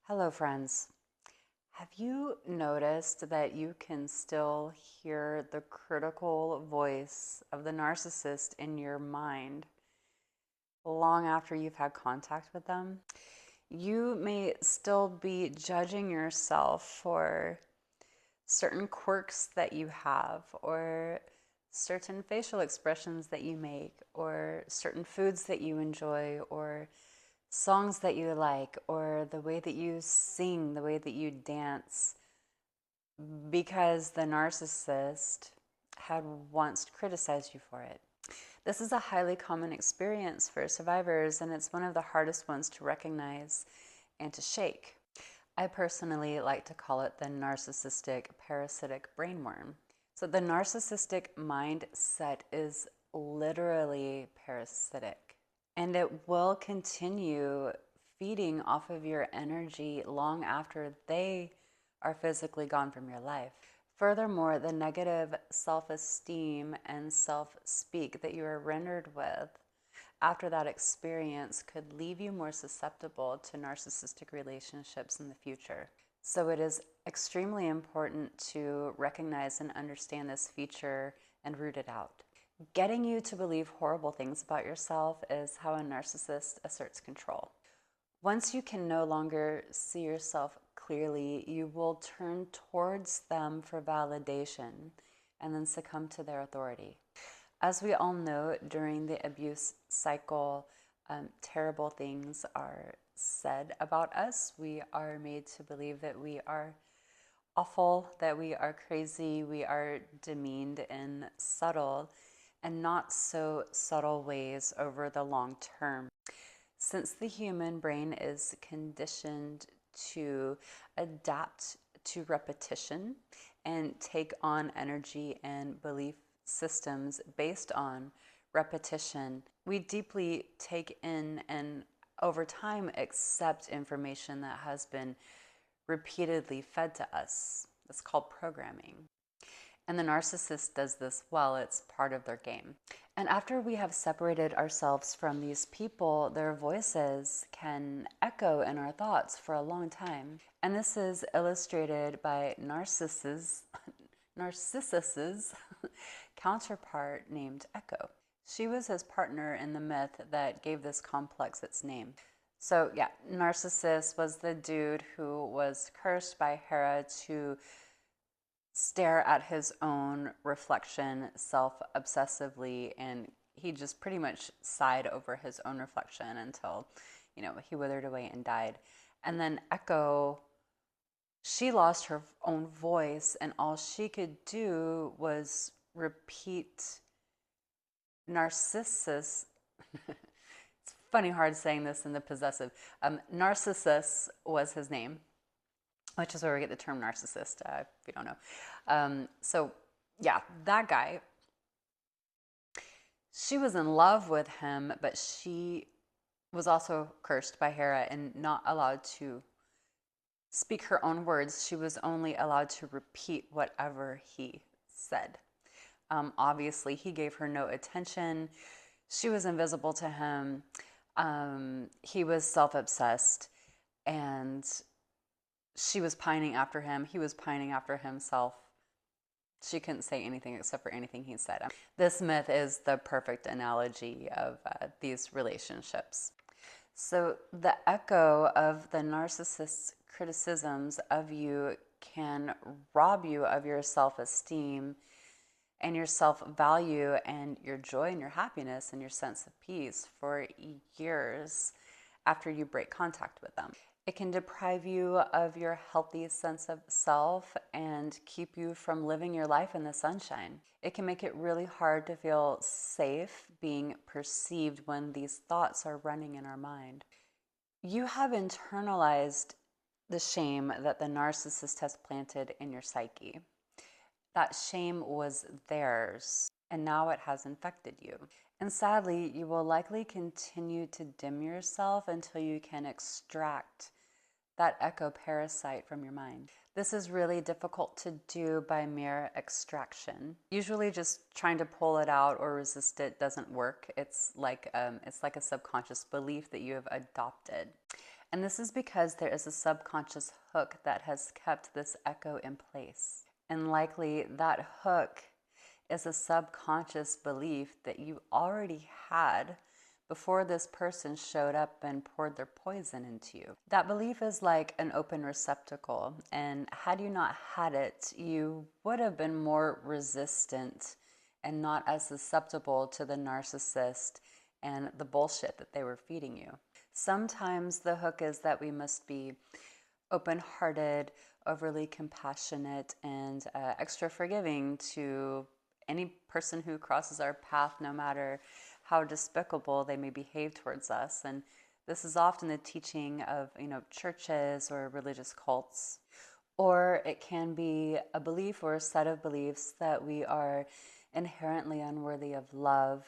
Hello, friends. Have you noticed that you can still hear the critical voice of the narcissist in your mind long after you've had contact with them? You may still be judging yourself for certain quirks that you have, or certain facial expressions that you make, or certain foods that you enjoy, or songs that you like, or the way that you sing, the way that you dance, because the narcissist had once criticized you for it. This is a highly common experience for survivors, and it's one of the hardest ones to recognize and to shake. I personally like to call it the narcissistic parasitic brainworm. So the narcissistic mindset is literally parasitic, and it will continue feeding off of your energy long after they are physically gone from your life. Furthermore, the negative self-esteem and self-speak that you are rendered with after that experience could leave you more susceptible to narcissistic relationships in the future. So it is extremely important to recognize and understand this feature and root it out. Getting you to believe horrible things about yourself is how a narcissist asserts control. Once you can no longer see yourself clearly, you will turn towards them for validation and then succumb to their authority. As we all know, during the abuse cycle, terrible things are said about us. We are made to believe that we are awful, that we are crazy, we are demeaned in subtle and not so subtle ways over the long term. Since the human brain is conditioned to adapt to repetition and take on energy and belief systems based on repetition, we deeply take in and over time accept information that has been repeatedly fed to us. It's called programming. And the narcissist does this well. It's part of their game. And after we have separated ourselves from these people, their voices can echo in our thoughts for a long time. And this is illustrated by Narcissus's counterpart named Echo. She was his partner in the myth that gave this complex its name. So yeah, Narcissus was the dude who was cursed by Hera to stare at his own reflection self-obsessively, and he just pretty much sighed over his own reflection until, he withered away and died. And then Echo, she lost her own voice, and all she could do was repeat Narcissus. It's funny hard saying this in the possessive. Narcissus was his name, which is where we get the term narcissist, if you don't know. So yeah, that guy, she was in love with him, but she was also cursed by Hera and not allowed to speak her own words. She was only allowed to repeat whatever he said. Obviously, he gave her no attention. She was invisible to him. He was self-obsessed, and she was pining after him. He was pining after himself. She couldn't say anything except for anything he said. This myth is the perfect analogy of these relationships. So the echo of the narcissist's criticisms of you can rob you of your self-esteem and your self-value and your joy and your happiness and your sense of peace for years after you break contact with them. It can deprive you of your healthy sense of self and keep you from living your life in the sunshine. It can make it really hard to feel safe being perceived when these thoughts are running in our mind. You have internalized the shame that the narcissist has planted in your psyche. That shame was theirs, and now it has infected you. And sadly, you will likely continue to dim yourself until you can extract that echo parasite from your mind. This is really difficult to do by mere extraction. Usually just trying to pull it out or resist it doesn't work. It's like a subconscious belief that you have adopted. And this is because there is a subconscious hook that has kept this echo in place. And likely that hook is a subconscious belief that you already had before this person showed up and poured their poison into you. That belief is like an open receptacle, and had you not had it, you would have been more resistant and not as susceptible to the narcissist and the bullshit that they were feeding you. Sometimes the hook is that we must be open-hearted, overly compassionate, and extra forgiving to any person who crosses our path, no matter how despicable they may behave towards us. And this is often the teaching of, churches or religious cults. Or it can be a belief or a set of beliefs that we are inherently unworthy of love,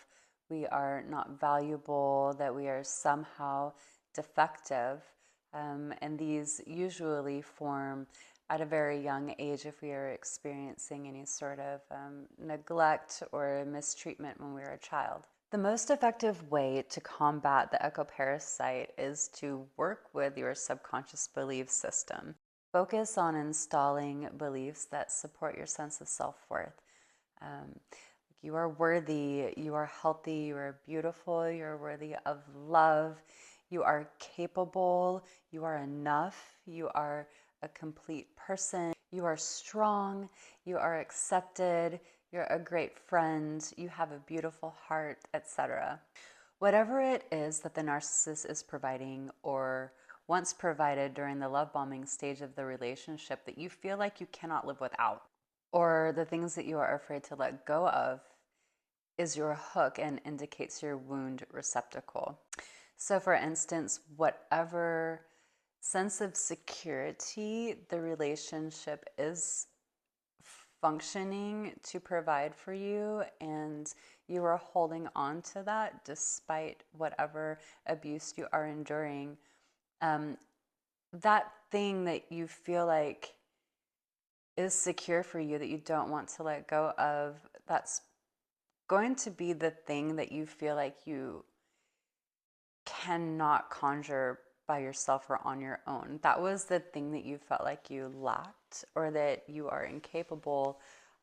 we are not valuable, that we are somehow defective. And these usually form at a very young age if we are experiencing any sort of neglect or mistreatment when we were a child. The most effective way to combat the echo parasite is to work with your subconscious belief system. Focus on installing beliefs that support your sense of self-worth. You are worthy, you are healthy, you are beautiful, you are worthy of love, you are capable, you are enough, you are a complete person, you are strong, you are accepted, you're a great friend, you have a beautiful heart, etc. Whatever it is that the narcissist is providing or once provided during the love bombing stage of the relationship that you feel like you cannot live without, or the things that you are afraid to let go of, is your hook and indicates your wound receptacle. So for instance, whatever sense of security the relationship is functioning to provide for you, and you are holding on to that despite whatever abuse you are enduring, that thing that you feel like is secure for you that you don't want to let go of, that's going to be the thing that you feel like you cannot conjure by yourself or on your own. That was the thing that you felt like you lacked or that you are incapable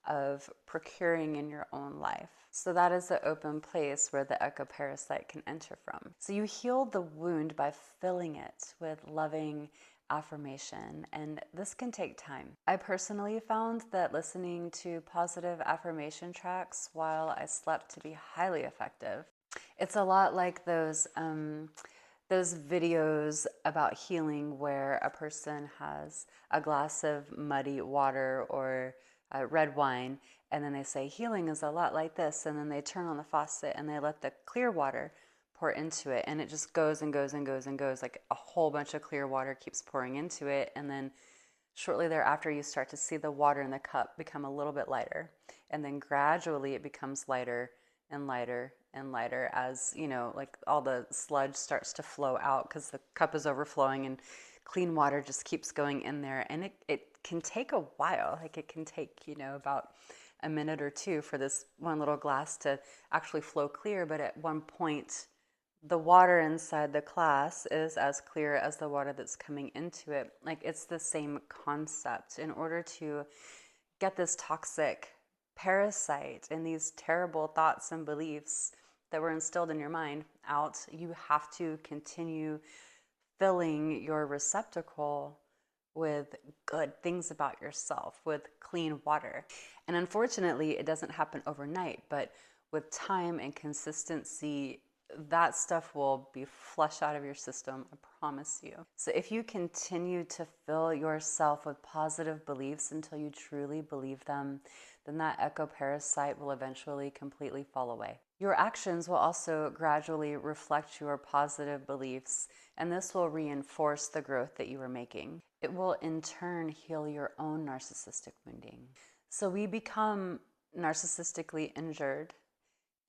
of procuring in your own life. So that is the open place where the echo parasite can enter from. So you heal the wound by filling it with loving affirmation, and this can take time. I personally found that listening to positive affirmation tracks while I slept to be highly effective. It's a lot like those videos about healing where a person has a glass of muddy water or red wine, and then they say healing is a lot like this, and then they turn on the faucet and they let the clear water pour into it, and it just goes and goes and goes and goes, like a whole bunch of clear water keeps pouring into it, and then shortly thereafter you start to see the water in the cup become a little bit lighter, and then gradually it becomes lighter and lighter and lighter as, like all the sludge starts to flow out because the cup is overflowing and clean water just keeps going in there. And it can take a while. Like it can take, about a minute or two for this one little glass to actually flow clear. But at one point, the water inside the glass is as clear as the water that's coming into it. Like it's the same concept. In order to get this toxic parasite and these terrible thoughts and beliefs that were instilled in your mind out, you have to continue filling your receptacle with good things about yourself, with clean water. And unfortunately, it doesn't happen overnight, but with time and consistency, that stuff will be flushed out of your system, I promise you. So if you continue to fill yourself with positive beliefs until you truly believe them, then that echo parasite will eventually completely fall away. Your actions will also gradually reflect your positive beliefs, and this will reinforce the growth that you are making. It will in turn heal your own narcissistic wounding. So we become narcissistically injured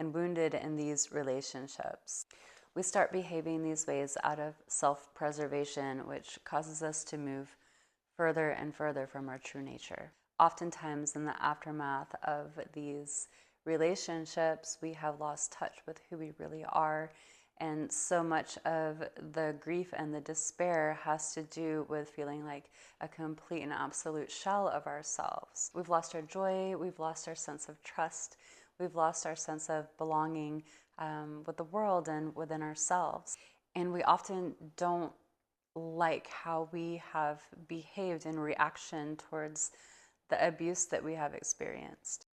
and wounded in these relationships. We start behaving these ways out of self-preservation, which causes us to move further and further from our true nature. Oftentimes in the aftermath of these relationships, we have lost touch with who we really are, And so much of the grief and the despair has to do with feeling like a complete and absolute shell of ourselves. We've lost our joy, we've lost our sense of trust, we've lost our sense of belonging with the world and within ourselves. And we often don't like how we have behaved in reaction towards the abuse that we have experienced.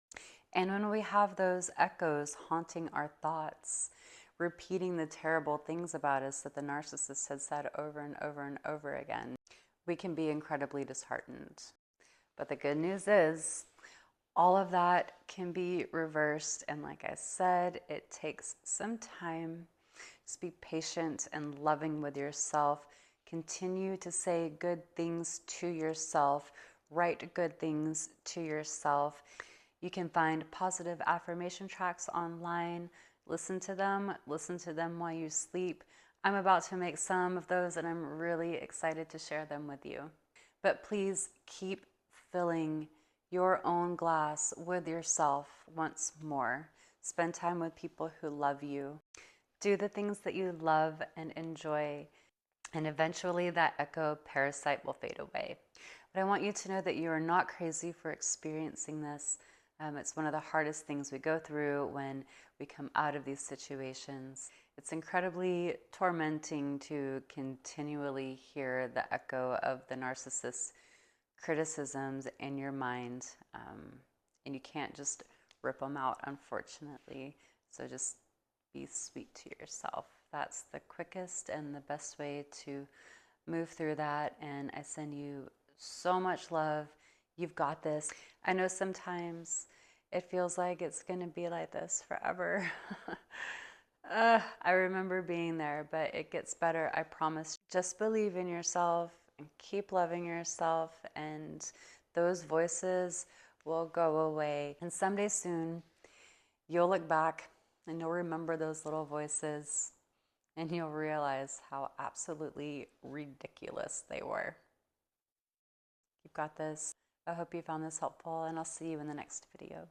And when we have those echoes haunting our thoughts, repeating the terrible things about us that the narcissist had said over and over and over again, we can be incredibly disheartened. But the good news is, all of that can be reversed. And like I said, it takes some time. Just be patient and loving with yourself. Continue to say good things to yourself. Write good things to yourself. You can find positive affirmation tracks online. Listen to them while you sleep. I'm about to make some of those and I'm really excited to share them with you. But please keep filling your own glass with yourself once more. Spend time with people who love you. Do the things that you love and enjoy, and eventually that echo parasite will fade away. But I want you to know that you are not crazy for experiencing this. It's one of the hardest things we go through when we come out of these situations. It's incredibly tormenting to continually hear the echo of the narcissist's criticisms in your mind, and you can't just rip them out, unfortunately. So just be sweet to yourself. That's the quickest and the best way to move through that. And I send you so much love. You've got this. I know sometimes it feels like it's going to be like this forever. I remember being there, but it gets better, I promise. Just believe in yourself and keep loving yourself, and those voices will go away. And someday soon, you'll look back and you'll remember those little voices, and you'll realize how absolutely ridiculous they were. You've got this. I hope you found this helpful, and I'll see you in the next video.